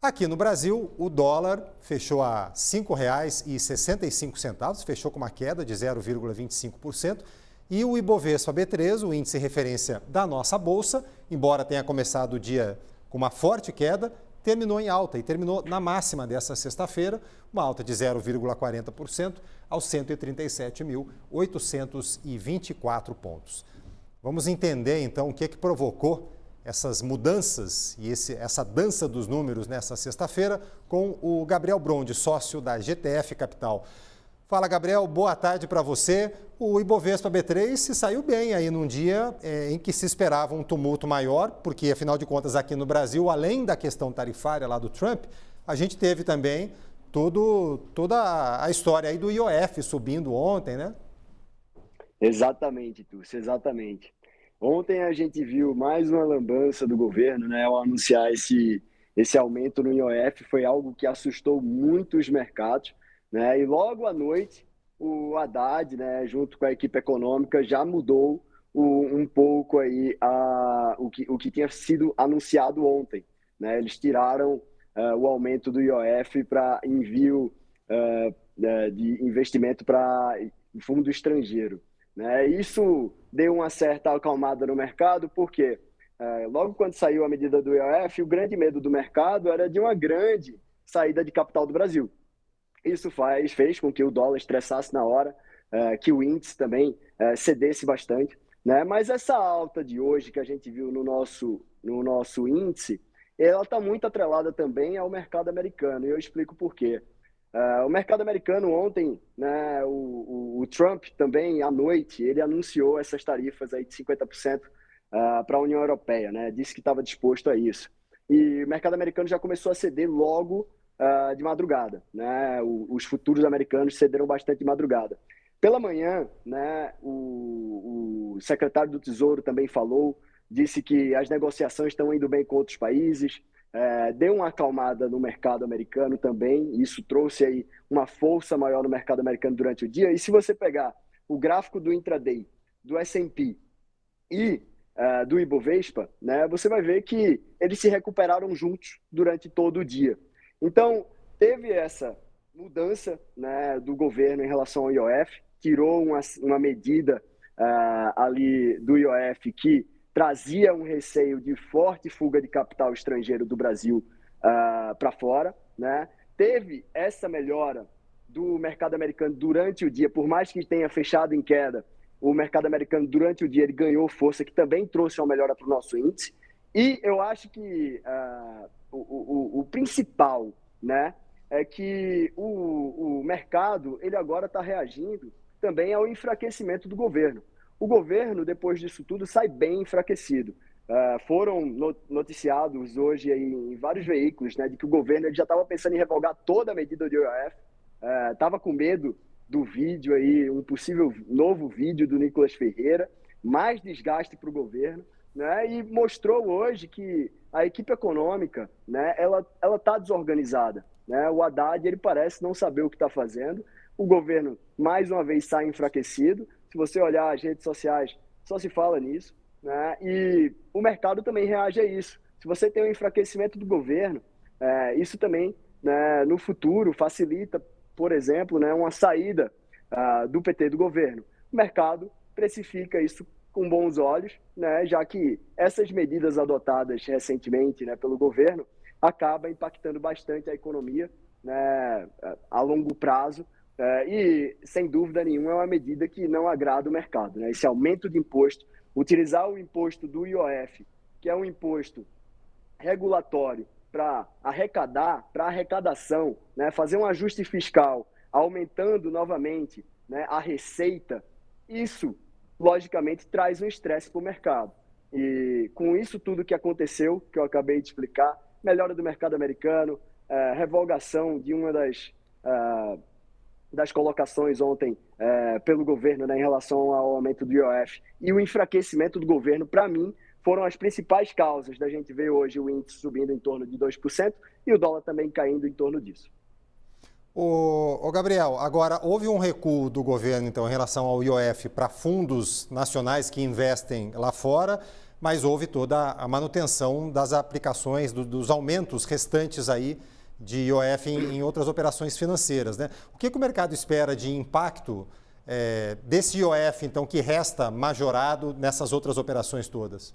Aqui no Brasil, o dólar fechou a R$ 5,65, fechou com uma queda de 0,25%. E o Ibovespa B3, o índice referência da nossa bolsa, embora tenha começado o dia com uma forte queda, terminou em alta e terminou na máxima dessa sexta-feira, uma alta de 0,40% aos 137.824 pontos. Vamos entender então o que provocou essas mudanças e essa dança dos números nessa sexta-feira com o Gabriel Brondi, sócio da GTF Capital. Fala, Gabriel, boa tarde para você. O Ibovespa B3 se saiu bem aí num dia em que se esperava um tumulto maior, porque, afinal de contas, aqui no Brasil, além da questão tarifária lá do Trump, a gente teve também toda a história aí do IOF subindo ontem, né? Exatamente, Túlcio, exatamente. Ontem a gente viu mais uma lambança do governo, né, ao anunciar esse aumento no IOF, foi algo que assustou muito os mercados, né, e logo à noite o Haddad, né, junto com a equipe econômica, já mudou um pouco aí o que tinha sido anunciado ontem, né, eles tiraram o aumento do IOF para envio de investimento para fundo estrangeiro. Né? Isso deu uma certa acalmada no mercado, porque logo quando saiu a medida do IOF, o grande medo do mercado era de uma grande saída de capital do Brasil. Isso fez com que o dólar estressasse na hora, que o índice também cedesse bastante. Né? Mas essa alta de hoje que a gente viu no nosso índice, ela está muito atrelada também ao mercado americano, e eu explico por quê. O mercado americano ontem, né, o Trump também, à noite, ele anunciou essas tarifas aí de 50% para a União Europeia, né, disse que estava disposto a isso. E o mercado americano já começou a ceder logo de madrugada, né, os futuros americanos cederam bastante de madrugada. Pela manhã, né, o secretário do Tesouro também falou, disse que as negociações estão indo bem com outros países, deu uma acalmada no mercado americano também, isso trouxe aí uma força maior no mercado americano durante o dia. E se você pegar o gráfico do intraday, do S&P e do Ibovespa, né, você vai ver que eles se recuperaram juntos durante todo o dia. Então, teve essa mudança, né, do governo em relação ao IOF, tirou uma medida ali do IOF que trazia um receio de forte fuga de capital estrangeiro do Brasil para fora, né? Teve essa melhora do mercado americano durante o dia, por mais que tenha fechado em queda, o mercado americano durante o dia ele ganhou força, que também trouxe uma melhora para o nosso índice. E eu acho que o principal, né, é que o mercado ele agora está reagindo também ao enfraquecimento do governo. O governo, depois disso tudo, sai bem enfraquecido. Foram noticiados hoje aí em vários veículos, né, de que o governo ele já estava pensando em revogar toda a medida do IOF, estava com medo do vídeo aí, um possível novo vídeo do Nicolas Ferreira, mais desgaste para o governo, né, e mostrou hoje que a equipe econômica, né, ela está desorganizada. Né, o Haddad ele parece não saber o que está fazendo, o governo mais uma vez sai enfraquecido. Se você olhar as redes sociais, só se fala nisso, né? E o mercado também reage a isso. Se você tem um enfraquecimento do governo, isso também, né, no futuro facilita, por exemplo, né, uma saída do PT do governo. O mercado precifica isso com bons olhos, né, já que essas medidas adotadas recentemente, né, pelo governo acabam impactando bastante a economia, né, a longo prazo. E, sem dúvida nenhuma, é uma medida que não agrada o mercado. Né? Esse aumento de imposto, utilizar o imposto do IOF, que é um imposto regulatório para arrecadar, para arrecadação, né? Fazer um ajuste fiscal, aumentando novamente, né, a receita, isso, logicamente, traz um estresse para o mercado. E com isso tudo que aconteceu, que eu acabei de explicar, melhora do mercado americano, revogação de uma das colocações ontem pelo governo, né, em relação ao aumento do IOF e o enfraquecimento do governo, para mim, foram as principais causas da gente ver hoje o índice subindo em torno de 2% e o dólar também caindo em torno disso. Ô Gabriel, agora houve um recuo do governo então em relação ao IOF para fundos nacionais que investem lá fora, mas houve toda a manutenção das aplicações, dos aumentos restantes aí de IOF em outras operações financeiras, né? O que o mercado espera de impacto desse IOF, então, que resta majorado nessas outras operações todas?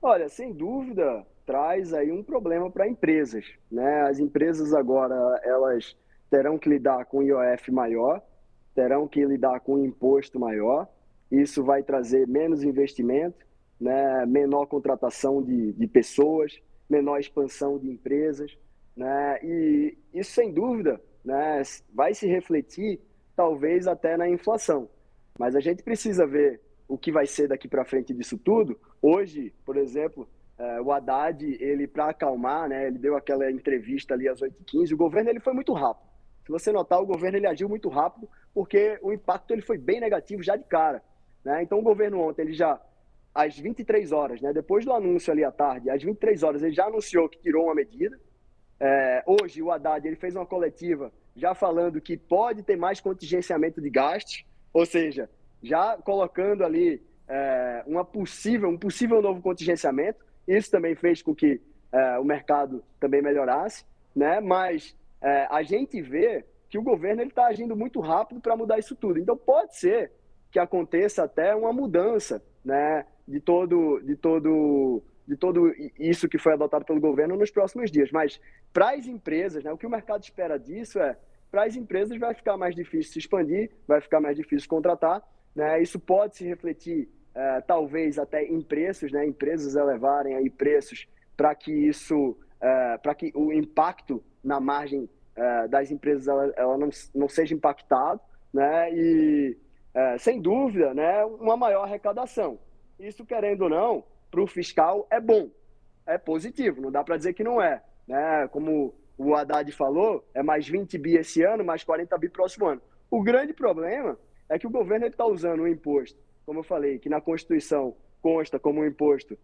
Olha, sem dúvida, traz aí um problema para empresas, né? As empresas agora, elas terão que lidar com IOF maior, terão que lidar com imposto maior, isso vai trazer menos investimento, né? Menor contratação de pessoas, menor expansão de empresas, né? E isso, sem dúvida, né, vai se refletir talvez até na inflação. Mas a gente precisa ver o que vai ser daqui para frente disso tudo. Hoje, por exemplo, o Haddad, ele para acalmar, né, ele deu aquela entrevista ali às 8h15, o governo ele foi muito rápido. Se você notar, o governo ele agiu muito rápido, porque o impacto ele foi bem negativo já de cara, né? Então o governo ontem, ele já, às 23 horas, né, depois do anúncio ali à tarde, às 23 horas, ele já anunciou que tirou uma medida. Hoje o Haddad ele fez uma coletiva já falando que pode ter mais contingenciamento de gastos, ou seja, já colocando ali um possível novo contingenciamento. Isso também fez com que o mercado também melhorasse, né? Mas a gente vê que o governo está agindo muito rápido para mudar isso tudo. Então pode ser que aconteça até uma mudança, né, de todo isso que foi adotado pelo governo nos próximos dias. Mas para as empresas, né, o que o mercado espera disso para as empresas vai ficar mais difícil se expandir, vai ficar mais difícil contratar, né? Isso pode se refletir talvez até em preços, né? Empresas elevarem aí preços para que para que o impacto na margem das empresas ela não seja impactado, né? E sem dúvida, né, uma maior arrecadação. Isso, querendo ou não, para o fiscal é bom, é positivo, não dá para dizer que não é, né? Como o Haddad falou, é mais 20 bi esse ano, mais 40 bi próximo ano. O grande problema é que o governo está usando um imposto, como eu falei, que na Constituição consta como um imposto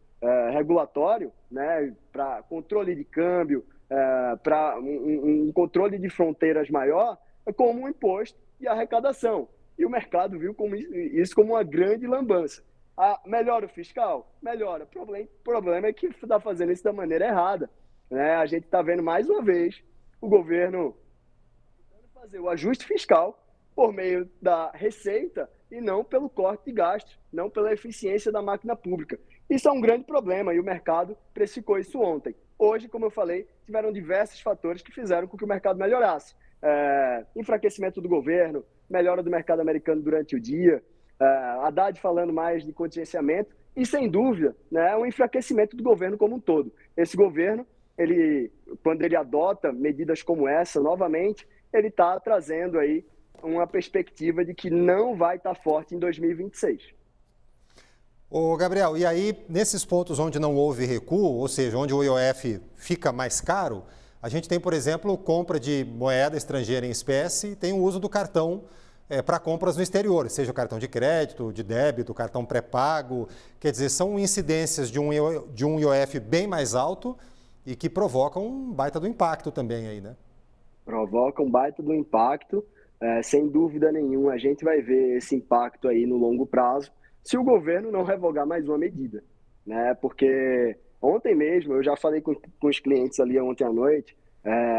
regulatório, né, para controle de câmbio, para um controle de fronteiras maior, como um imposto de arrecadação. E o mercado viu isso como uma grande lambança. Melhora o fiscal? Melhora. O problema é que está fazendo isso da maneira errada, né? A gente está vendo mais uma vez o governo tentando fazer o ajuste fiscal por meio da receita e não pelo corte de gastos, não pela eficiência da máquina pública. Isso é um grande problema e o mercado precificou isso ontem. Hoje, como eu falei, tiveram diversos fatores que fizeram com que o mercado melhorasse. Enfraquecimento do governo, melhora do mercado americano durante o dia, Haddad falando mais de contingenciamento e, sem dúvida, né, um enfraquecimento do governo como um todo. Esse governo, quando ele adota medidas como essa, novamente, ele está trazendo aí uma perspectiva de que não vai estar forte em 2026. Ô Gabriel, e aí, nesses pontos onde não houve recuo, ou seja, onde o IOF fica mais caro, a gente tem, por exemplo, compra de moeda estrangeira em espécie e tem o uso do cartão para compras no exterior, seja o cartão de crédito, de débito, cartão pré-pago. Quer dizer, são incidências de um IOF bem mais alto e que provocam um baita do impacto também aí, né? Provoca um baita do impacto, sem dúvida nenhuma. A gente vai ver esse impacto aí no longo prazo se o governo não revogar mais uma medida, né? Porque ontem mesmo, eu já falei com os clientes ali ontem à noite,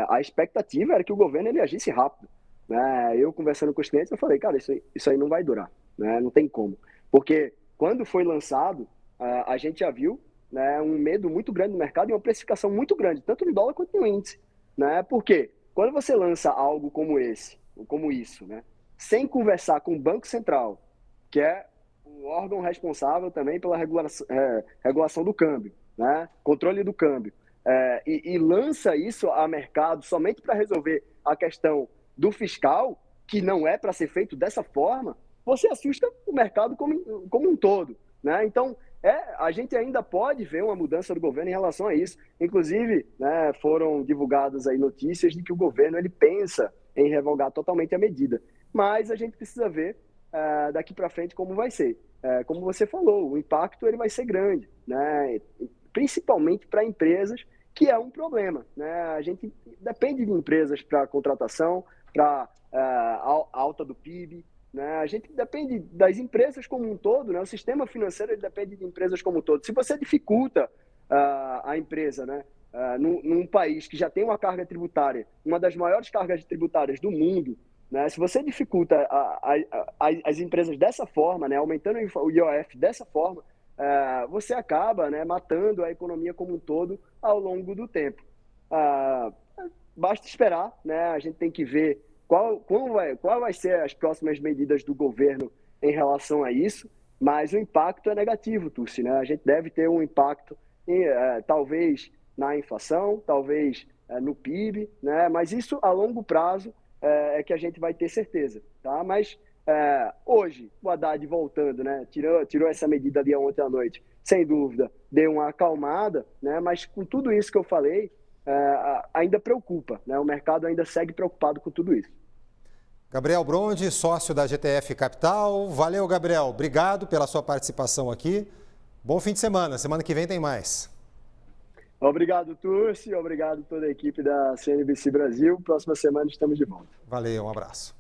a expectativa era que o governo ele agisse rápido, né? Eu conversando com os clientes, eu falei, cara, isso aí não vai durar, né? Não tem como. Porque quando foi lançado, a gente já viu, né, um medo muito grande no mercado e uma precificação muito grande, tanto no dólar quanto no índice, né? Por quê? Quando você lança algo como isso, né, sem conversar com o Banco Central, que é o órgão responsável também pela regulação do câmbio, né, controle do câmbio, e lança isso a mercado somente para resolver a questão do fiscal, que não é para ser feito dessa forma, você assusta o mercado como um todo, né? Então, a gente ainda pode ver uma mudança do governo em relação a isso. Inclusive, né, foram divulgadas aí notícias de que o governo ele pensa em revogar totalmente a medida. Mas a gente precisa ver daqui para frente como vai ser. Como você falou, o impacto ele vai ser grande, né? Principalmente para empresas, que é um problema, né? A gente depende de empresas para contratação, para alta do PIB, né? A gente depende das empresas como um todo, né? O sistema financeiro ele depende de empresas como um todo. Se você dificulta a empresa, né? Num país que já tem uma carga tributária, uma das maiores cargas tributárias do mundo, né? Se você dificulta as empresas dessa forma, né? Aumentando o IOF dessa forma, você acaba, né? Matando a economia como um todo ao longo do tempo. Basta esperar, né? A gente tem que ver qual vai ser as próximas medidas do governo em relação a isso, mas o impacto é negativo, Turci, né? A gente deve ter um impacto, talvez na inflação, talvez no PIB, né? Mas isso a longo prazo é que a gente vai ter certeza, tá? Mas hoje, o Haddad voltando, né? Tirou essa medida ali ontem à noite, sem dúvida, deu uma acalmada, né? Mas com tudo isso que eu falei, ainda preocupa, né? O mercado ainda segue preocupado com tudo isso. Gabriel Brondi, sócio da GTF Capital. Valeu, Gabriel. Obrigado pela sua participação aqui. Bom fim de semana. Semana que vem tem mais. Obrigado, Turci. Obrigado a toda a equipe da CNBC Brasil. Próxima semana estamos de volta. Valeu, um abraço.